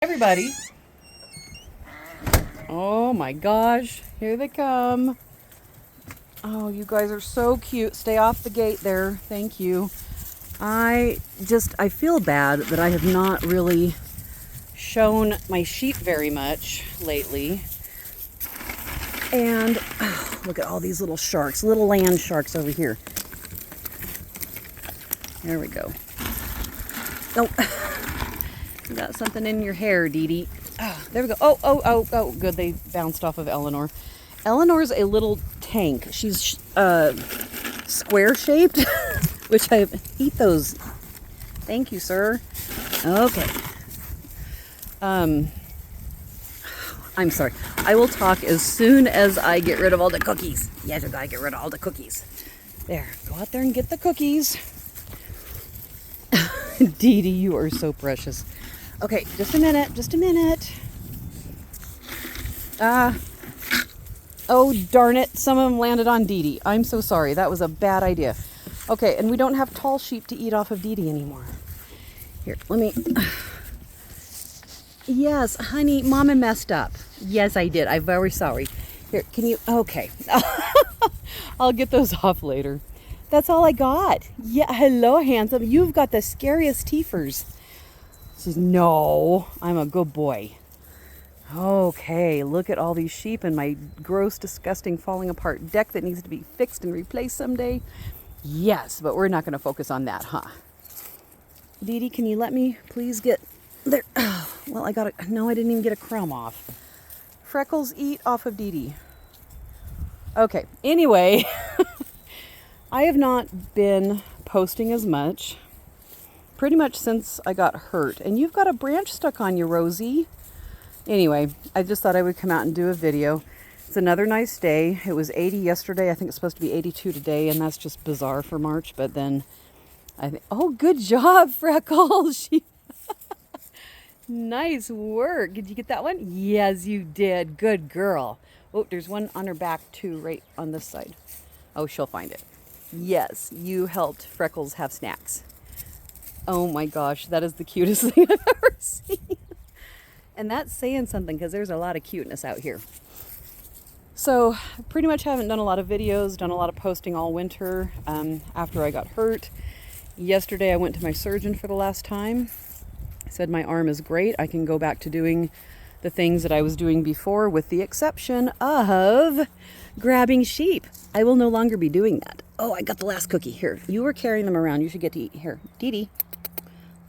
Everybody. Oh my gosh, here they come. Oh, you guys are so cute. Stay off the gate there. Thank you. I feel bad that I have not really shown my sheep very much lately. And look at all these little sharks, little land sharks over here. There we go. Oh, you got something in your hair, Dee Dee. Oh, there we go. Oh, good. They bounced off of Eleanor. Eleanor's a little tank. She's square shaped, which I eat those. Thank you, sir. Okay. I'm sorry. I will talk as soon as I get rid of all the cookies. Yes, I gotta get rid of all the cookies. There. Go out there and get the cookies. Dee Dee, you are so precious. Okay, just a minute. Oh, darn it. Some of them landed on Dee Dee. I'm so sorry. That was a bad idea. Okay, and we don't have tall sheep to eat off of Dee Dee anymore. Here, let me... Yes, honey, Mama messed up. Yes, I did. I'm very sorry. Here, can you... Okay. I'll get those off later. That's all I got. Yeah, hello, handsome. You've got the scariest teethers. She says, no, I'm a good boy. Okay, look at all these sheep and my gross, disgusting, falling apart deck that needs to be fixed and replaced someday. Yes, but we're not going to focus on that, huh? Dee Dee, can you let me please get there? Oh, well, I didn't even get a crumb off. Freckles, eat off of Dee Dee. Okay, anyway, I have not been posting as much pretty much since I got hurt. And you've got a branch stuck on you, Rosie. Anyway, I just thought I would come out and do a video. It's another nice day. It was 80 yesterday. I think it's supposed to be 82 today, and that's just bizarre for March. But then I think, oh, good job, Freckles. Nice work. Did you get that one? Yes, you did. Good girl. Oh, there's one on her back too, right on this side. Oh, she'll find it. Yes, you helped Freckles have snacks. Oh my gosh, that is the cutest thing I've ever seen. And that's saying something because there's a lot of cuteness out here. So pretty much haven't done a lot of videos, done a lot of posting all winter after I got hurt. Yesterday I went to my surgeon for the last time. He said my arm is great. I can go back to doing the things that I was doing before, with the exception of grabbing sheep. I will no longer be doing that. Oh, I got the last cookie. Here, you were carrying them around. You should get to eat. Here, Dee Dee,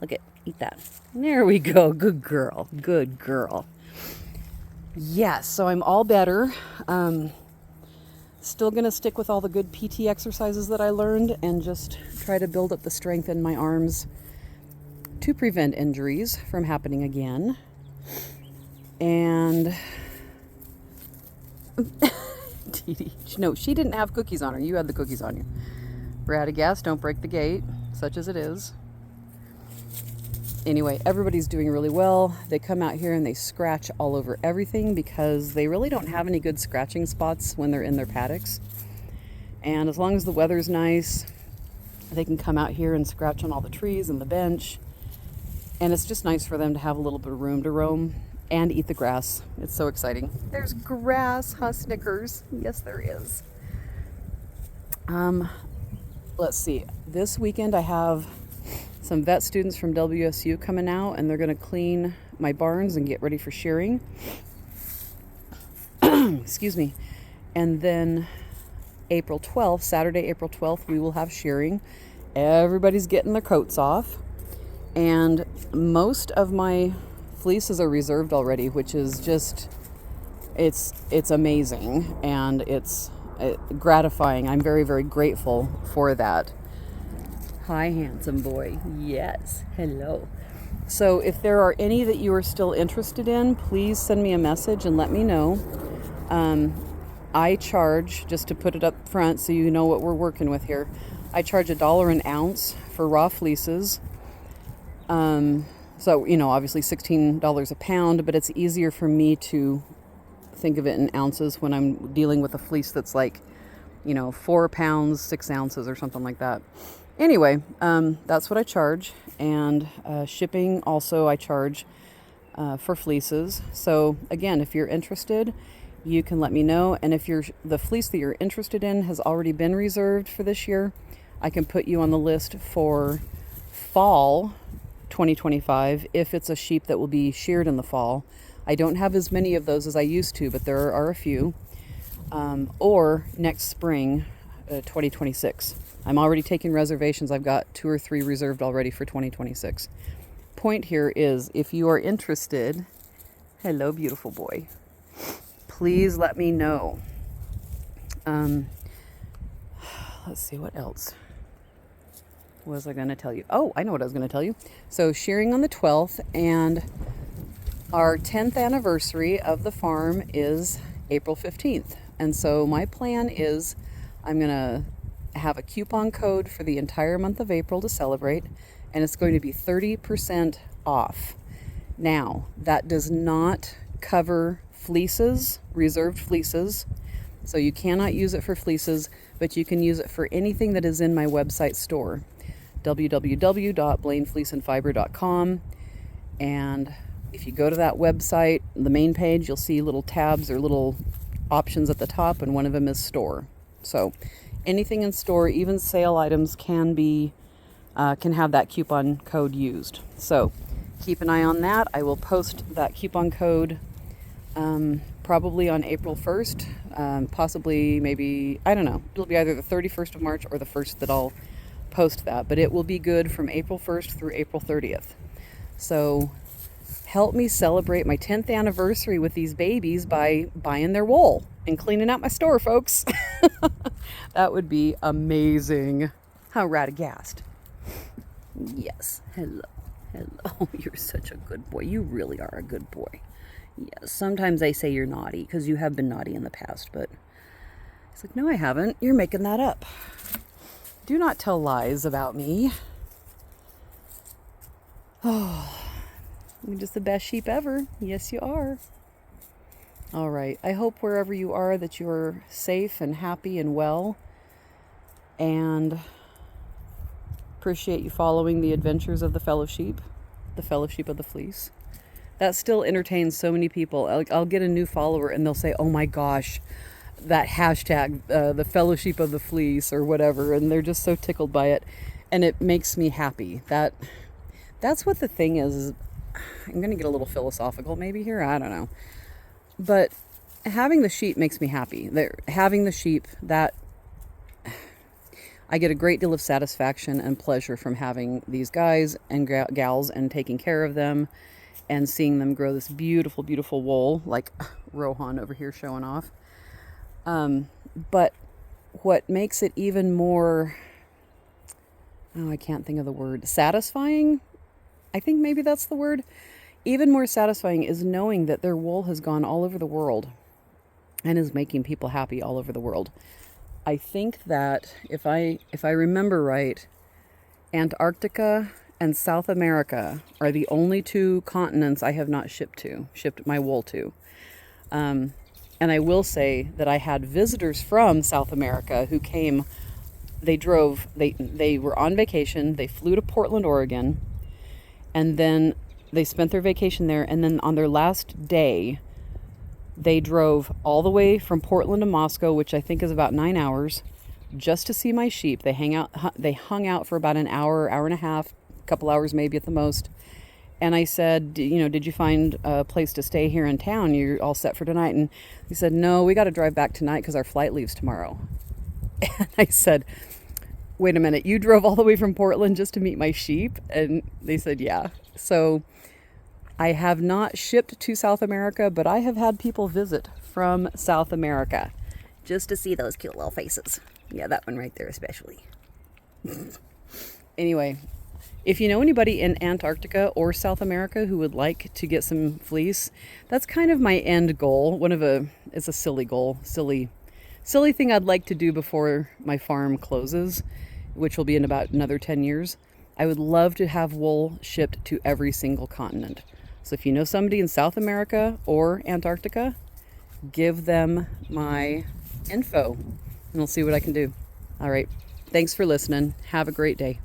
look at, eat that. There we go. Good girl. Good girl. Yes, so I'm all better. Still going to stick with all the good PT exercises that I learned and just try to build up the strength in my arms to prevent injuries from happening again. And Dee Dee, no, she didn't have cookies on her. You had the cookies on you. We're out of gas. Don't break the gate, such as it is. Anyway, everybody's doing really well. They come out here and they scratch all over everything because they really don't have any good scratching spots when they're in their paddocks. And as long as the weather's nice, they can come out here and scratch on all the trees and the bench. And it's just nice for them to have a little bit of room to roam and eat the grass. It's so exciting. There's grass, huh, Snickers? Yes, there is. Let's see. This weekend I have some vet students from WSU coming out, and they're going to clean my barns and get ready for shearing. Excuse me. And then April 12th, Saturday, April 12th, we will have shearing. Everybody's getting their coats off. And most of my fleeces are reserved already, which is just, it's amazing, and it's gratifying. I'm very, very grateful for that. Hi, handsome boy. Yes. Hello. So if there are any that you are still interested in, please send me a message and let me know. I charge, just to put it up front so you know what we're working with here, I charge $1 an ounce for raw fleeces. So, obviously $16 a pound, but it's easier for me to think of it in ounces when I'm dealing with a fleece that's like, 4 pounds, 6 ounces or something like that. Anyway, that's what I charge. And shipping also I charge for fleeces. So again, if you're interested, you can let me know. And if the fleece that you're interested in has already been reserved for this year, I can put you on the list for fall 2025 if it's a sheep that will be sheared in the fall. I don't have as many of those as I used to, but there are a few. Or next spring 2026. I'm already taking reservations. I've got 2 or 3 reserved already for 2026. Point here is, if you are interested, hello beautiful boy, please let me know. Let's see, what else was I going to tell you? Oh, I know what I was going to tell you. So shearing on the 12th, and our 10th anniversary of the farm is April 15th. And so my plan is I'm going to have a coupon code for the entire month of April to celebrate, and it's going to be 30% off. Now, that does not cover fleeces, reserved fleeces. So you cannot use it for fleeces, but you can use it for anything that is in my website store, www.blainefleeceandfiber.com. And if you go to that website, the main page, you'll see little tabs or little options at the top, and one of them is store. So anything in store, even sale items, can have that coupon code used. So keep an eye on that. I will post that coupon code probably on April 1st, possibly, maybe, I don't know. It'll be either the 31st of March or the 1st that I'll post that, but it will be good from April 1st through April 30th. So help me celebrate my 10th anniversary with these babies by buying their wool and cleaning out my store, folks. That would be amazing. How radagast. Yes. Hello. Hello. You're such a good boy. You really are a good boy. Yes. Sometimes they say you're naughty because you have been naughty in the past, but it's like, no, I haven't. You're making that up. Do not tell lies about me. Oh, you're just the best sheep ever. Yes, you are. All right. I hope wherever you are that you are safe and happy and well, and appreciate you following the adventures of the Fellowship of the Fleece. That still entertains so many people. I'll get a new follower and they'll say, oh my gosh, that hashtag, the Fellowship of the Fleece or whatever, and they're just so tickled by it, and it makes me happy. That's what the thing is. I'm going to get a little philosophical maybe here, I don't know. But having the sheep makes me happy. Having the sheep, that I get a great deal of satisfaction and pleasure from having these guys and gals and taking care of them and seeing them grow this beautiful, beautiful wool, like Rohan over here showing off. But what makes it even more, I can't think of the word, satisfying? I think maybe that's the word. Even more satisfying is knowing that their wool has gone all over the world and is making people happy all over the world. I think that if I remember right, Antarctica and South America are the only 2 continents I have not shipped my wool to. And I will say that I had visitors from South America who came. They were on vacation. They flew to Portland, Oregon, and then they spent their vacation there, and then on their last day, they drove all the way from Portland to Moscow, which I think is about 9 hours, just to see my sheep. They hung out for about an hour, hour and a half, a couple hours maybe at the most. And I said, did you find a place to stay here in town? You're all set for tonight? And he said, no, we got to drive back tonight because our flight leaves tomorrow. And I said, wait a minute, you drove all the way from Portland just to meet my sheep? And they said, yeah. So I have not shipped to South America, but I have had people visit from South America just to see those cute little faces. Yeah, that one right there especially. Anyway, if you know anybody in Antarctica or South America who would like to get some fleece, that's kind of my end goal. It's a silly goal, silly thing I'd like to do before my farm closes, which will be in about another 10 years. I would love to have wool shipped to every single continent. So if you know somebody in South America or Antarctica, give them my info and I'll see what I can do. All right. Thanks for listening. Have a great day.